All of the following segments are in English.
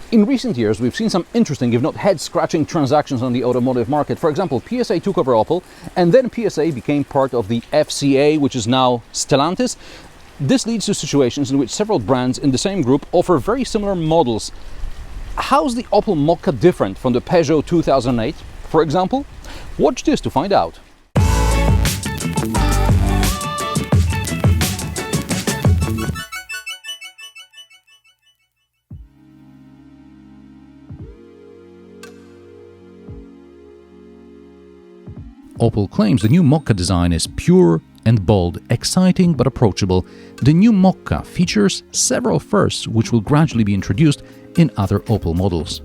In recent years, we've seen some interesting, if not head-scratching transactions on the automotive market. For example, PSA took over Opel, and then PSA became part of the FCA, which is now Stellantis. This leads to situations in which several brands in the same group offer very similar models. How's the Opel Mokka different from the Peugeot 2008, for example? Watch this to find out. Opel claims the new Mokka design is pure and bold, exciting but approachable. The new Mokka features several firsts which will gradually be introduced in other Opel models.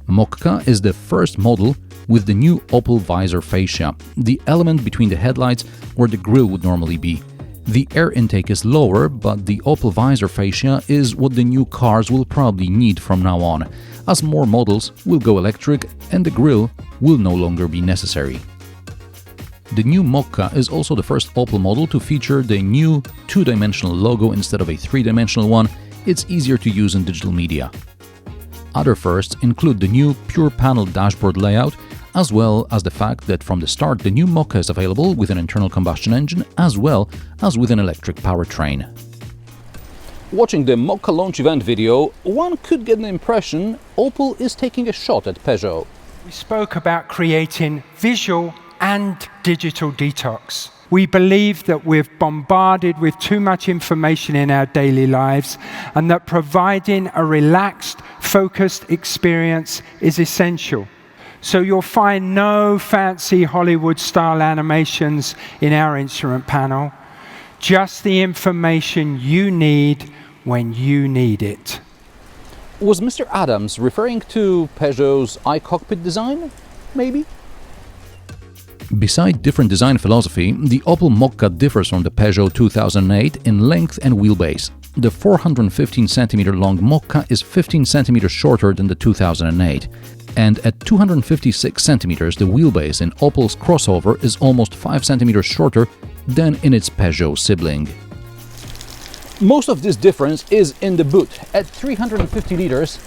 Mokka is the first model with the new Opel Visor fascia, the element between the headlights where the grille would normally be. The air intake is lower, but the Opel Visor fascia is what the new cars will probably need from now on, as more models will go electric and the grille will no longer be necessary. The new Mokka is also the first Opel model to feature the new two-dimensional logo instead of a three-dimensional one. It's easier to use in digital media. Other firsts include the new pure panel dashboard layout, as well as the fact that from the start the new Mokka is available with an internal combustion engine as well as with an electric powertrain. Watching the Mokka launch event video, one could get the impression Opel is taking a shot at Peugeot. We spoke about creating visual and digital detox. We believe that we're bombarded with too much information in our daily lives and that providing a relaxed, focused experience is essential. So you'll find no fancy Hollywood-style animations in our instrument panel, just the information you need when you need it. Was Mr. Adams referring to Peugeot's iCockpit design, maybe? Beside different design philosophy, the Opel Mokka differs from the Peugeot 2008 in length and wheelbase. The 415 cm long Mokka is 15 cm shorter than the 2008, and at 256 cm the wheelbase in Opel's crossover is almost 5 cm shorter than in its Peugeot sibling. Most of this difference is in the boot. At 350 liters,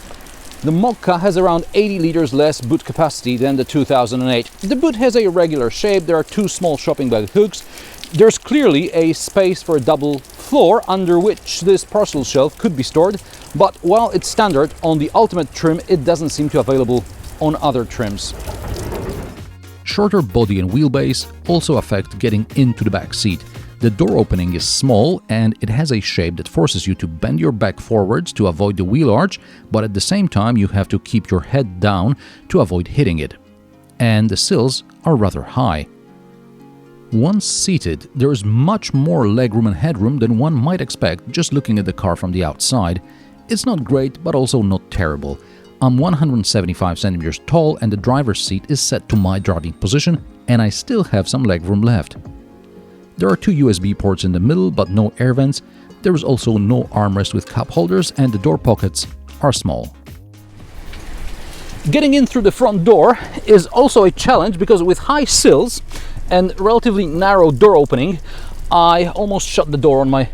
the Mokka has around 80 liters less boot capacity than the 2008. The boot has a regular shape, there are two small shopping bag hooks. There's clearly a space for a double floor under which this parcel shelf could be stored, but while it's standard on the Ultimate trim, it doesn't seem to be available on other trims. Shorter body and wheelbase also affect getting into the back seat. The door opening is small and it has a shape that forces you to bend your back forwards to avoid the wheel arch, but at the same time you have to keep your head down to avoid hitting it. And the sills are rather high. Once seated, there is much more legroom and headroom than one might expect just looking at the car from the outside. It's not great, but also not terrible. I'm 175 centimeters tall and the driver's seat is set to my driving position, and I still have some legroom left. There are two USB ports in the middle, but no air vents. There is also no armrest with cup holders, and the door pockets are small. Getting in through the front door is also a challenge because with high sills and relatively narrow door opening, I almost shut the door on my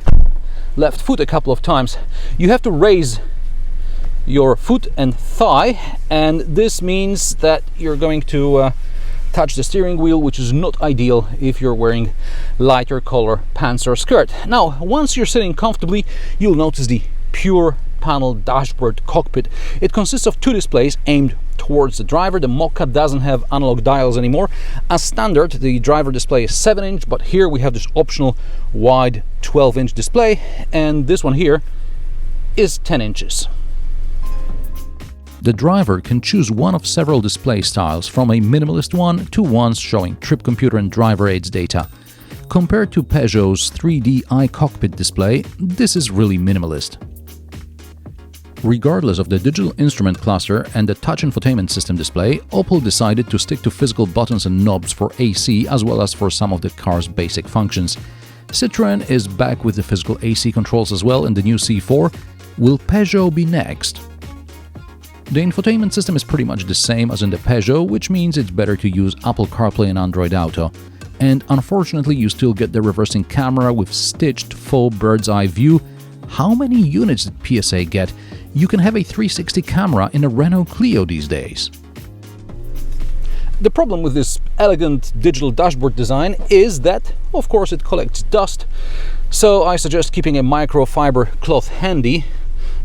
left foot a couple of times. You have to raise your foot and thigh, and this means that you're going to touch the steering wheel, which is not ideal if you're wearing lighter color pants or skirt. Now, once you're sitting comfortably, you'll notice the pure panel dashboard cockpit. It consists of two displays aimed towards the driver. The Mokka doesn't have analog dials anymore. As standard, the driver display is 7-inch, but here we have this optional wide 12-inch display, and this one here is 10 inches. The driver can choose one of several display styles, from a minimalist one to ones showing trip computer and driver aids data. Compared to Peugeot's 3D iCockpit display, this is really minimalist. Regardless of the digital instrument cluster and the touch infotainment system display, Opel decided to stick to physical buttons and knobs for AC as well as for some of the car's basic functions. Citroën is back with the physical AC controls as well in the new C4. Will Peugeot be next? The infotainment system is pretty much the same as in the Peugeot, which means it's better to use Apple CarPlay and Android Auto. And unfortunately, you still get the reversing camera with stitched faux bird's eye view. How many units did PSA get? You can have a 360 camera in a Renault Clio these days. The problem with this elegant digital dashboard design is that, of course, it collects dust. So I suggest keeping a microfiber cloth handy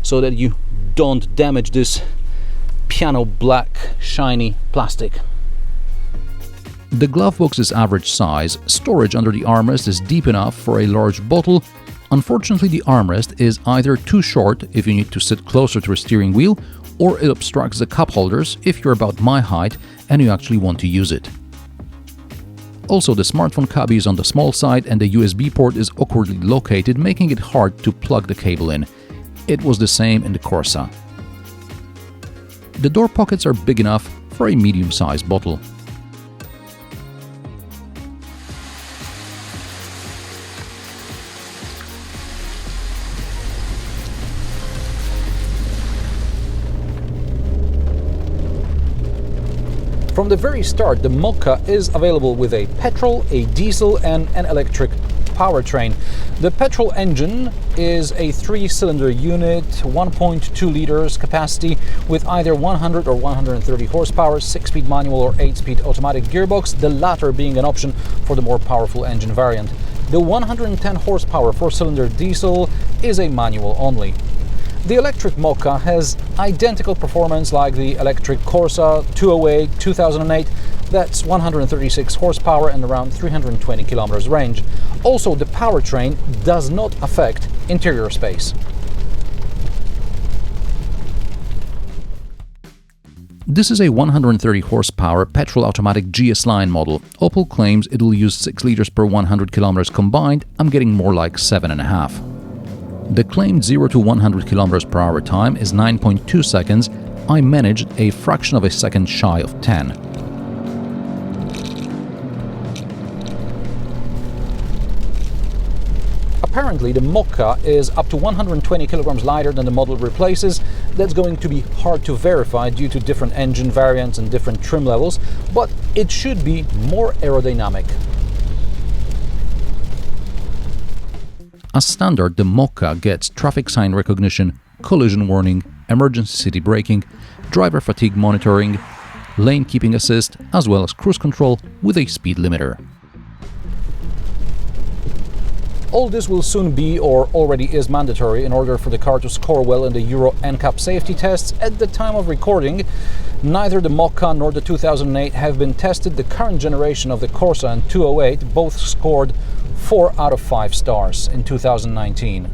so that you don't damage this piano black shiny plastic. The glove box is average size. Storage under the armrest is deep enough for a large bottle. Unfortunately, the armrest is either too short if you need to sit closer to a steering wheel, or it obstructs the cup holders if you're about my height and you actually want to use it. Also, the smartphone cubby is on the small side and the USB port is awkwardly located, making it hard to plug the cable in. It was the same in the Corsa. The door pockets are big enough for a medium-sized bottle. From the very start, the Mokka is available with a petrol, a diesel and an electric powertrain. The petrol engine is a 3-cylinder unit, 1.2 liters capacity with either 100 or 130 horsepower, 6-speed manual or 8-speed automatic gearbox, the latter being an option for the more powerful engine variant. The 110 horsepower 4-cylinder diesel is a manual only. The electric Mokka has identical performance like the electric Corsa 208 2008, that's 136 horsepower and around 320 kilometers range. Also, the powertrain does not affect interior space. This is a 130 horsepower petrol automatic GS Line model. Opel claims it will use 6 liters per 100 kilometers combined. I'm getting more like 7.5. The claimed 0 to 100 km per hour time is 9.2 seconds. I managed a fraction of a second shy of 10. Apparently, the Mokka is up to 120 kilograms lighter than the model it replaces. That's going to be hard to verify due to different engine variants and different trim levels, but it should be more aerodynamic. As standard, the Mokka gets traffic sign recognition, collision warning, emergency city braking, driver fatigue monitoring, lane keeping assist, as well as cruise control with a speed limiter. All this will soon be, or already is, mandatory in order for the car to score well in the Euro NCAP safety tests. At the time of recording, neither the Mokka nor the 2008 have been tested. The current generation of the Corsa and 208 both scored 4 out of 5 stars in 2019.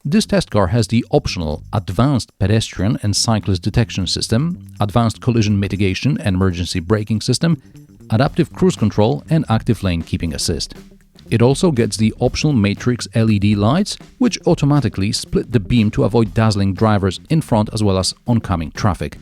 This test car has the optional Advanced Pedestrian and Cyclist Detection System, Advanced Collision Mitigation and Emergency Braking System, Adaptive Cruise Control and Active Lane Keeping Assist. It also gets the optional Matrix LED lights, which automatically split the beam to avoid dazzling drivers in front as well as oncoming traffic.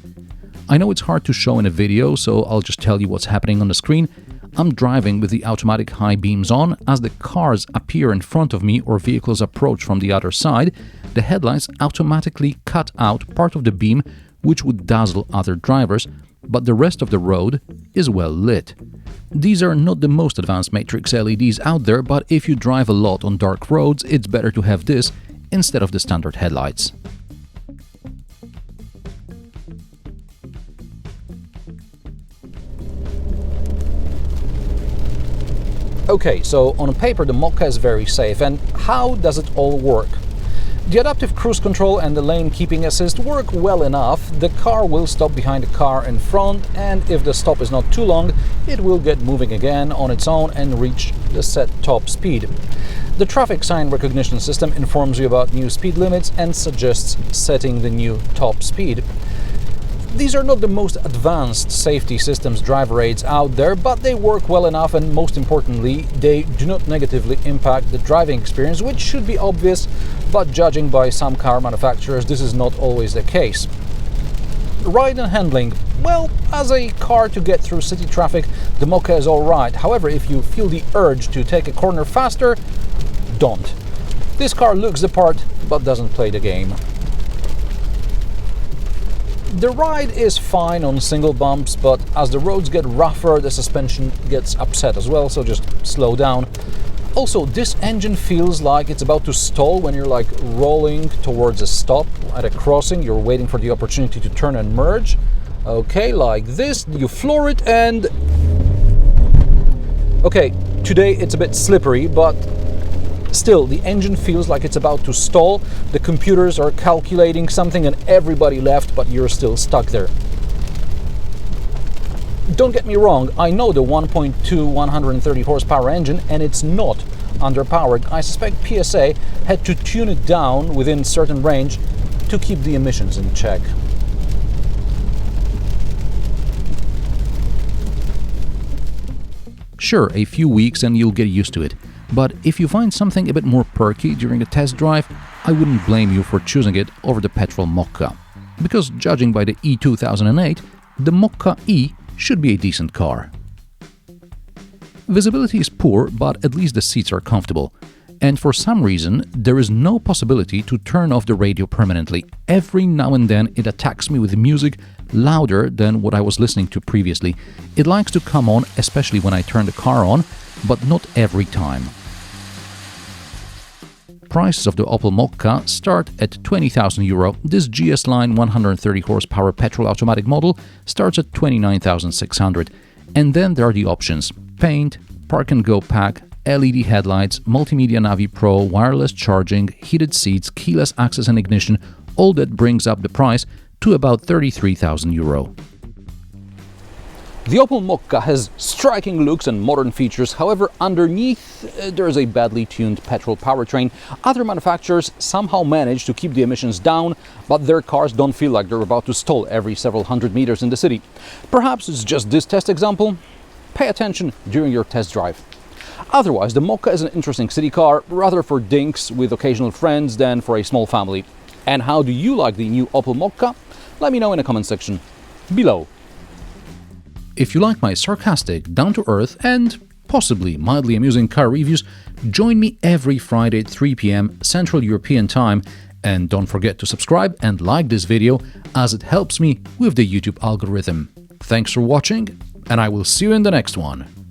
I know it's hard to show in a video, so I'll just tell you what's happening on the screen. I'm driving with the automatic high beams on. As the cars appear in front of me or vehicles approach from the other side, the headlights automatically cut out part of the beam which would dazzle other drivers, but the rest of the road is well lit. These are not the most advanced Matrix LEDs out there, but if you drive a lot on dark roads, it's better to have this instead of the standard headlights. Okay, so on paper the Mokka is very safe, and how does it all work? The adaptive cruise control and the lane keeping assist work well enough. The car will stop behind the car in front, and if the stop is not too long, it will get moving again on its own and reach the set top speed. The traffic sign recognition system informs you about new speed limits and suggests setting the new top speed. These are not the most advanced safety systems driver aids out there, but they work well enough, and most importantly, they do not negatively impact the driving experience, which should be obvious, but judging by some car manufacturers, this is not always the case. Ride and handling. Well, as a car to get through city traffic, the Mokka is alright. However, if you feel the urge to take a corner faster, don't. This car looks the part, but doesn't play the game. The ride is fine on single bumps, but as the roads get rougher, the suspension gets upset as well, so just slow down. Also, this engine feels like it's about to stall when you're like rolling towards a stop at a crossing. You're waiting for the opportunity to turn and merge. Okay, like this, you floor it and... Okay, today it's a bit slippery, but still, the engine feels like it's about to stall. The computers are calculating something and everybody left, but you're still stuck there. Don't get me wrong, I know the 1.2 130 horsepower engine and it's not underpowered. I suspect PSA had to tune it down within certain range to keep the emissions in check. Sure, a few weeks and you'll get used to it. But if you find something a bit more perky during a test drive, I wouldn't blame you for choosing it over the petrol Mokka. Because judging by the E2008, the Mokka E should be a decent car. Visibility is poor, but at least the seats are comfortable. And for some reason, there is no possibility to turn off the radio permanently. Every now and then it attacks me with music louder than what I was listening to previously. It likes to come on, especially when I turn the car on, but not every time. Prices of the Opel Mokka start at 20,000 euro. This GS Line 130 horsepower petrol automatic model starts at 29,600. And then there are the options: paint, park and go pack, LED headlights, multimedia Navi Pro, wireless charging, heated seats, keyless access and ignition. All that brings up the price to about 33,000 euro. The Opel Mokka has striking looks and modern features, however underneath there is a badly tuned petrol powertrain. Other manufacturers somehow manage to keep the emissions down, but their cars don't feel like they're about to stall every several hundred meters in the city. Perhaps it's just this test example? Pay attention during your test drive. Otherwise, the Mokka is an interesting city car, rather for dinks with occasional friends than for a small family. And how do you like the new Opel Mokka? Let me know in the comment section below. If you like my sarcastic, down-to-earth and possibly mildly amusing car reviews, join me every Friday at 3 p.m. Central European Time, and don't forget to subscribe and like this video as it helps me with the YouTube algorithm. Thanks for watching, and I will see you in the next one.